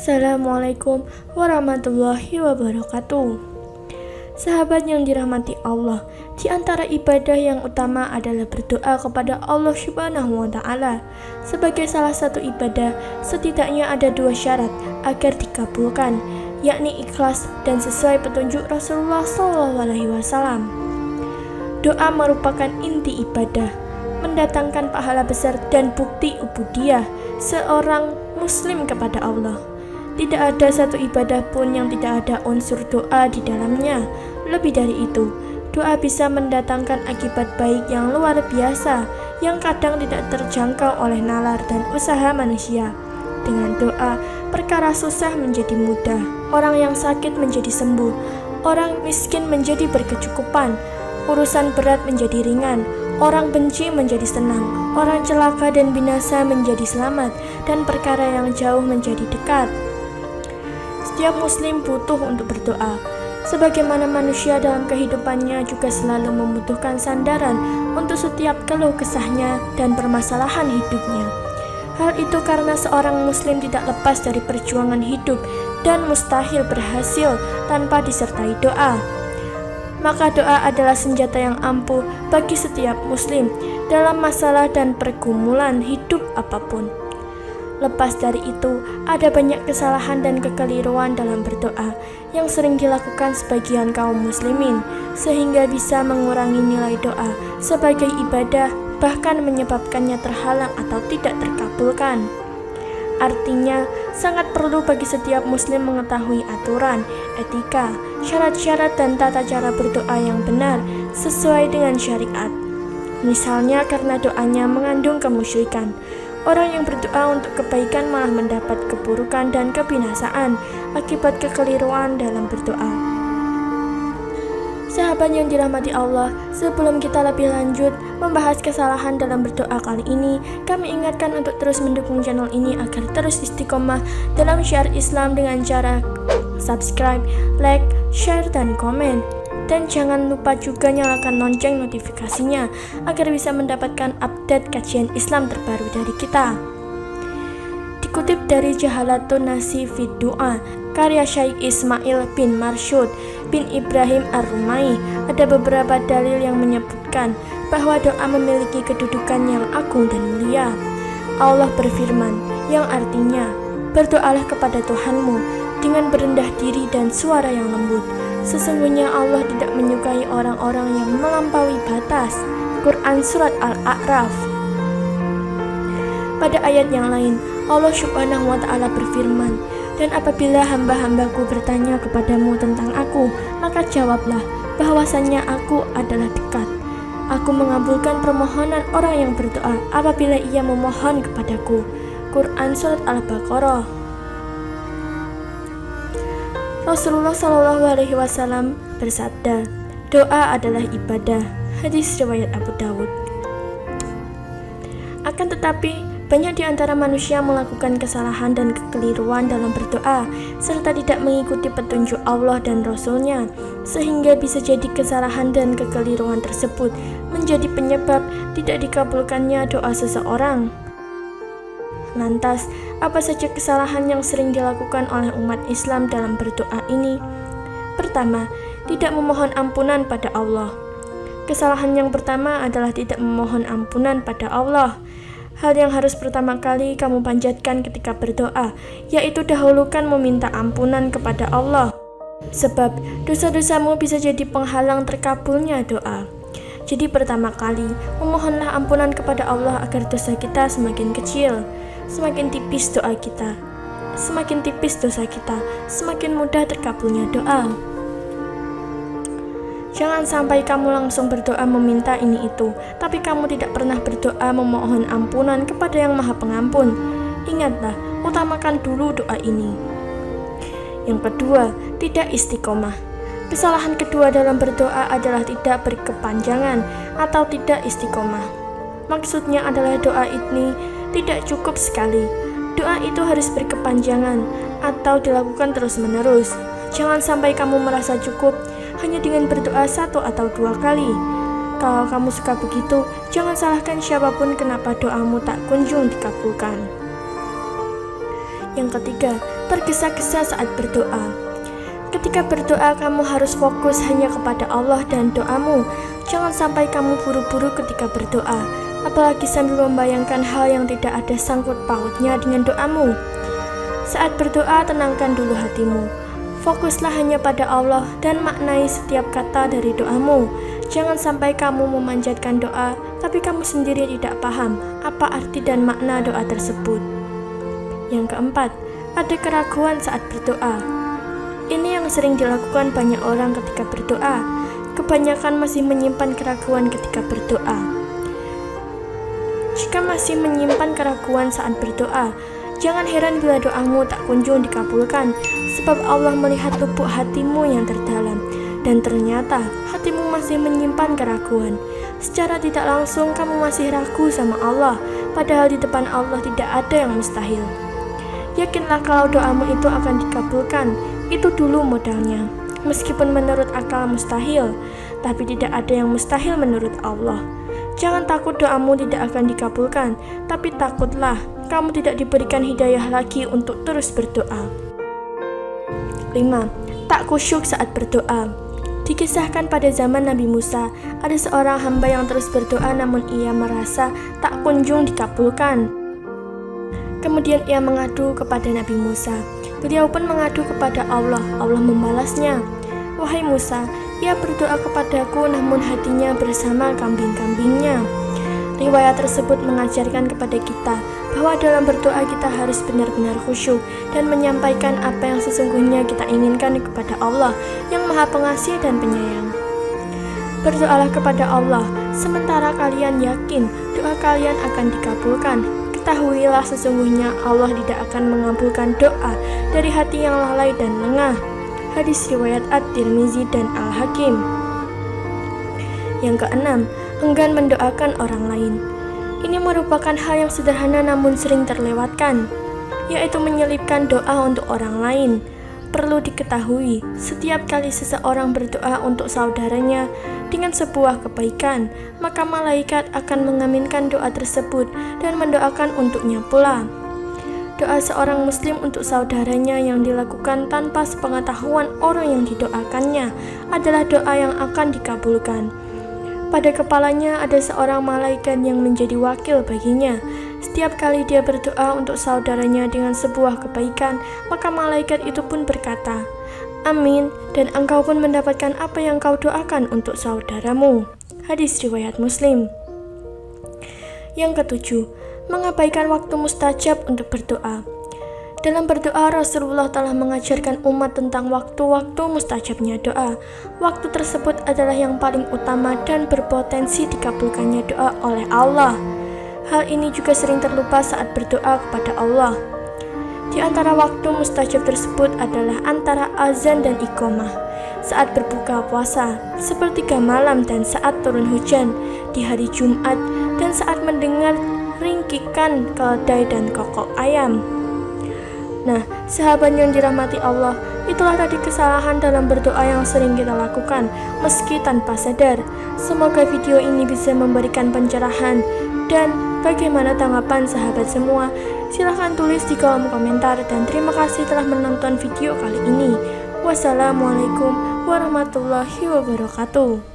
Assalamualaikum warahmatullahi wabarakatuh. Sahabat yang dirahmati Allah, di antara ibadah yang utama adalah berdoa kepada Allah Subhanahu wa Ta'ala. Sebagai salah satu ibadah, setidaknya ada 2 syarat agar dikabulkan, yakni ikhlas dan sesuai petunjuk Rasulullah SAW. Doa merupakan inti ibadah, mendatangkan pahala besar dan bukti ubudiyah seorang muslim kepada Allah. Tidak ada satu ibadah pun yang tidak ada unsur doa di dalamnya. Lebih dari itu, doa bisa mendatangkan akibat baik yang luar biasa, yang kadang tidak terjangkau oleh nalar dan usaha manusia. Dengan doa, perkara susah menjadi mudah, orang yang sakit menjadi sembuh, orang miskin menjadi berkecukupan, urusan berat menjadi ringan, orang benci menjadi senang, orang celaka dan binasa menjadi selamat, dan perkara yang jauh menjadi dekat. Setiap muslim butuh untuk berdoa. Sebagaimana manusia dalam kehidupannya juga selalu membutuhkan sandaran untuk setiap keluh kesahnya dan permasalahan hidupnya. Hal itu karena seorang muslim tidak lepas dari perjuangan hidup dan mustahil berhasil tanpa disertai doa. Maka doa adalah senjata yang ampuh bagi setiap muslim dalam masalah dan pergumulan hidup apapun. Lepas dari itu, ada banyak kesalahan dan kekeliruan dalam berdoa yang sering dilakukan sebagian kaum muslimin, sehingga bisa mengurangi nilai doa sebagai ibadah, bahkan menyebabkannya terhalang atau tidak terkabulkan. Artinya, sangat perlu bagi setiap muslim mengetahui aturan, etika, syarat-syarat dan tata cara berdoa yang benar sesuai dengan syariat. Misalnya karena doanya mengandung kemusyrikan, orang yang berdoa untuk kebaikan malah mendapat keburukan dan kebinasaan akibat kekeliruan dalam berdoa. Sahabat yang dirahmati Allah, sebelum kita lebih lanjut membahas kesalahan dalam berdoa kali ini, kami ingatkan untuk terus mendukung channel ini agar terus istiqomah dalam syiar Islam dengan cara subscribe, like, share, dan komen. Dan jangan lupa juga nyalakan lonceng notifikasinya agar bisa mendapatkan update kajian Islam terbaru dari kita. Dikutip dari Jahalatun Nasi Fid Du'a, karya Syekh Ismail bin Marsyud bin Ibrahim Ar-Rumai, ada beberapa dalil yang menyebutkan bahwa doa memiliki kedudukan yang agung dan mulia. Allah berfirman, yang artinya, berdoalah kepada Tuhanmu dengan berendah diri dan suara yang lembut. Sesungguhnya Allah tidak menyukai orang-orang yang melampaui batas. Quran Surat Al-A'raf. Pada ayat yang lain, Allah Subhanahu wa Ta'ala berfirman, dan apabila hamba-hambaku bertanya kepadamu tentang aku, maka jawablah bahwasannya aku adalah dekat. Aku mengabulkan permohonan orang yang berdoa apabila ia memohon kepadaku. Quran Surat Al-Baqarah. Rasulullah SAW bersabda, doa adalah ibadah. Hadis riwayat Abu Dawud. Akan tetapi, banyak di antara manusia melakukan kesalahan dan kekeliruan dalam berdoa, serta tidak mengikuti petunjuk Allah dan Rasul-Nya, sehingga bisa jadi kesalahan dan kekeliruan tersebut menjadi penyebab tidak dikabulkannya doa seseorang. Lantas, apa saja kesalahan yang sering dilakukan oleh umat Islam dalam berdoa ini? Pertama, tidak memohon ampunan pada Allah. Kesalahan yang pertama adalah tidak memohon ampunan pada Allah. Hal yang harus pertama kali kamu panjatkan ketika berdoa, yaitu dahulukan meminta ampunan kepada Allah. Sebab, dosa-dosamu bisa jadi penghalang terkabulnya doa. Jadi pertama kali, memohonlah ampunan kepada Allah agar dosa kita semakin kecil. Semakin tipis doa kita, semakin tipis dosa kita, semakin mudah terkabulnya doa. Jangan sampai kamu langsung berdoa meminta ini itu, tapi kamu tidak pernah berdoa memohon ampunan kepada yang Maha Pengampun. Ingatlah, utamakan dulu doa ini. Yang kedua, tidak istiqomah. Kesalahan kedua dalam berdoa adalah tidak berkepanjangan atau tidak istiqomah. Maksudnya adalah doa ini tidak cukup sekali. Doa itu harus berkepanjangan atau dilakukan terus-menerus. Jangan sampai kamu merasa cukup hanya dengan berdoa 1 atau 2 kali. Kalau kamu suka begitu, jangan salahkan siapapun kenapa doamu tak kunjung dikabulkan. Yang ketiga, tergesa-gesa saat berdoa. Ketika berdoa, kamu harus fokus hanya kepada Allah dan doamu. Jangan sampai kamu buru-buru ketika berdoa, apalagi sambil membayangkan hal yang tidak ada sangkut pautnya dengan doamu. Saat berdoa, tenangkan dulu hatimu. Fokuslah hanya pada Allah dan maknai setiap kata dari doamu. Jangan sampai kamu memanjatkan doa, tapi kamu sendiri tidak paham apa arti dan makna doa tersebut. Yang keempat, ada keraguan saat berdoa. Ini yang sering dilakukan banyak orang ketika berdoa. Kebanyakan masih menyimpan keraguan ketika berdoa. Jika masih menyimpan keraguan saat berdoa, jangan heran bila doamu tak kunjung dikabulkan, sebab Allah melihat lubuk hatimu yang terdalam. Dan ternyata hatimu masih menyimpan keraguan. Secara tidak langsung kamu masih ragu sama Allah, padahal di depan Allah tidak ada yang mustahil. Yakinlah kalau doamu itu akan dikabulkan. Itu dulu modalnya. Meskipun menurut akal mustahil, tapi tidak ada yang mustahil menurut Allah. Jangan takut doamu tidak akan dikabulkan, tapi takutlah kamu tidak diberikan hidayah lagi untuk terus berdoa. 5. Tak khusyuk saat berdoa. Dikisahkan pada zaman Nabi Musa, ada seorang hamba yang terus berdoa namun ia merasa tak kunjung dikabulkan. Kemudian ia mengadu kepada Nabi Musa. Beliau pun mengadu kepada Allah. Allah membalasnya, "Wahai Musa, ia berdoa kepadaku namun hatinya bersama kambing-kambingnya." Riwayat tersebut mengajarkan kepada kita bahwa dalam berdoa kita harus benar-benar khusyuk dan menyampaikan apa yang sesungguhnya kita inginkan kepada Allah yang Maha Pengasih dan Penyayang. Berdoalah kepada Allah sementara kalian yakin doa kalian akan dikabulkan. Ketahuilah sesungguhnya Allah tidak akan mengabulkan doa dari hati yang lalai dan lengah. Hadis riwayat At-Tirmizi dan Al-Hakim. Yang keenam, enggan mendoakan orang lain. Ini merupakan hal yang sederhana namun sering terlewatkan, yaitu menyelipkan doa untuk orang lain. Perlu diketahui, setiap kali seseorang berdoa untuk saudaranya dengan sebuah kebaikan, maka malaikat akan mengaminkan doa tersebut dan mendoakan untuknya pula. Doa seorang muslim untuk saudaranya yang dilakukan tanpa sepengetahuan orang yang didoakannya adalah doa yang akan dikabulkan. Pada kepalanya ada seorang malaikat yang menjadi wakil baginya. Setiap kali dia berdoa untuk saudaranya dengan sebuah kebaikan, maka malaikat itu pun berkata, "Amin," dan engkau pun mendapatkan apa yang kau doakan untuk saudaramu. Hadis riwayat Muslim. Yang ketujuh, mengabaikan waktu mustajab untuk berdoa. Dalam berdoa, Rasulullah telah mengajarkan umat tentang waktu-waktu mustajabnya doa. Waktu tersebut adalah yang paling utama dan berpotensi dikabulkannya doa oleh Allah. Hal ini juga sering terlupa saat berdoa kepada Allah. Di antara waktu mustajab tersebut adalah antara azan dan iqamah, saat berbuka puasa, sepertiga malam dan saat turun hujan, di hari Jumat, dan saat mendengar ringkikan keledai dan kokok ayam. Nah, sahabat yang dirahmati Allah, itulah tadi kesalahan dalam berdoa yang sering kita lakukan, meski tanpa sadar. Semoga video ini bisa memberikan pencerahan. Dan bagaimana tanggapan sahabat semua? Silahkan tulis di kolom komentar dan terima kasih telah menonton video kali ini. Wassalamualaikum warahmatullahi wabarakatuh.